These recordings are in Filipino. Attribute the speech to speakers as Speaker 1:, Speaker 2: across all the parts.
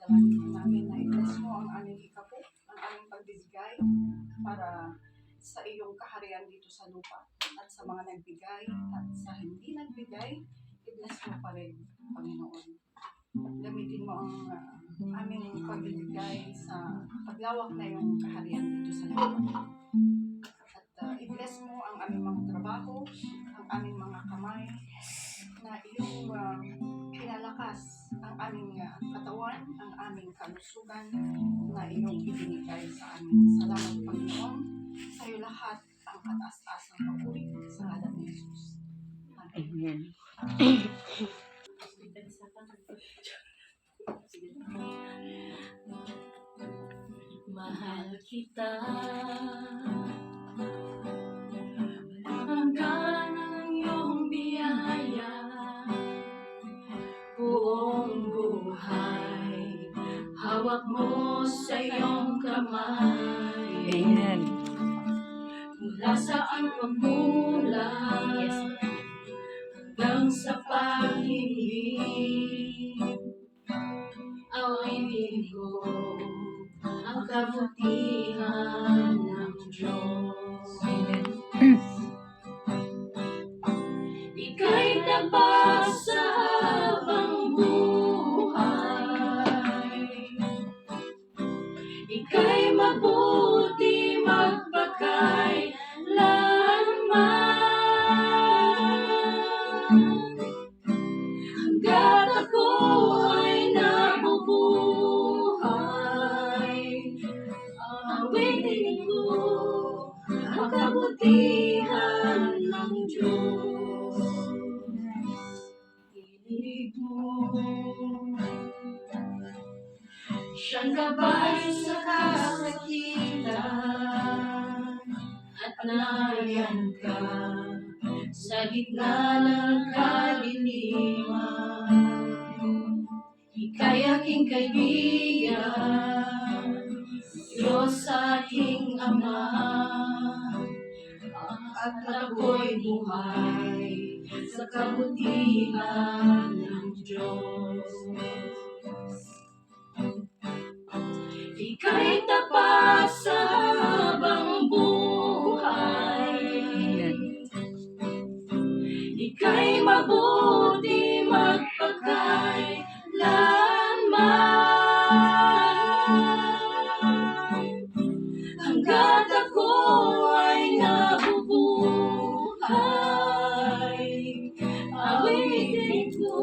Speaker 1: Dalangin namin na i-bless mo ang aming ikapo, ang aming pagbibigay para sa iyong kaharian dito sa lupa at sa mga nagbigay at sa hindi nagbigay, i-bless mo pa rin, Panginoon. Gamitin mo ang aming pagbibigay sa paglawak na iyong kaharian dito sa lupa. At i-bless mo ang aming mga trabaho, ang aming mga kamay, na iyong pinalakas ang aming katawan, ang aming kalusugan na iyong ibinigay sa amin. Salamat, Panginoon. Sa iyo lahat ang kataas-taas ng papuri sa ngalan ni Jesus. Amen.
Speaker 2: Mahal kita, hanggang ang iyong biyaya, buong buhay, hawak mo sa iyong kamay.
Speaker 3: Amen.
Speaker 2: Mula sa ang pagmulan, hanggang sa pag-ibig, awitin ko ang kabutihan ng Diyos. Ika'y tapat sa habang buhay, ika'y mabuti magpakailanman. Hanggat ako ay nabubuhay, awitin ko ang kabutihan ng Diyos. Ilig mo siyang gabay sa kasakitan, at nariyan ka sa gitna ng kadiliman. Ika'y aking kaibigan, Diyos aking Ama, at ako'y buhay sa kabutihan ng Diyos. Ika'y tapat sa habang buhay, ika'y mabuti magpakailanman. Hanggat ako ay nabubuhay, awitin ko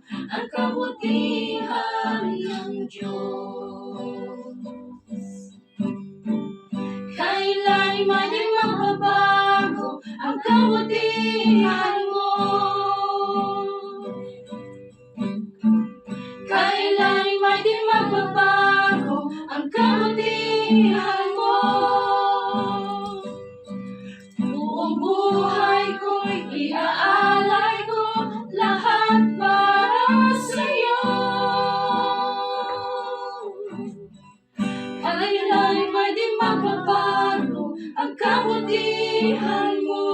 Speaker 2: ang kabutihan ng Diyos. Kailan'y man din magbabago ang kabutihan mo. Kailan'y man din magbabago ang kabutihan mo. Buong buhay ko'y iaalay ko, lahat para sa'yo. Kailan'y man din magbabago ang kabutihan mo.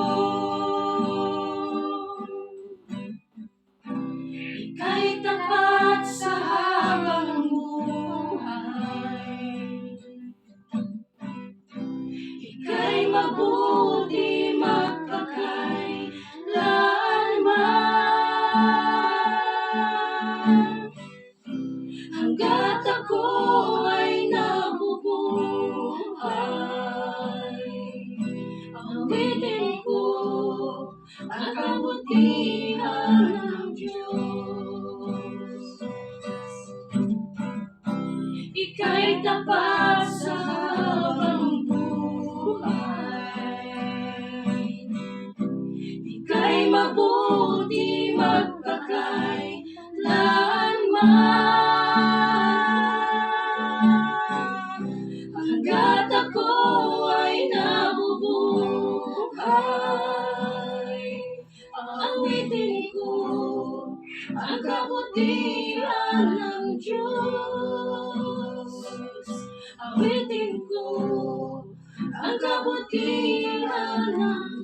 Speaker 2: Ika'y tapat sa habang buhay, ika'y mabuti magpakailanman. Hanggat ako ay nabubuhay, awitin ko ang kabutihan ng Diyos. Ika'y tapat sa habang buhay, ika'y mabuti magpakailanman. Hanggat ako ay nabubuhay, awitin ko ang kabutihan ng Diyos. Awitin ko ang kabutihan ng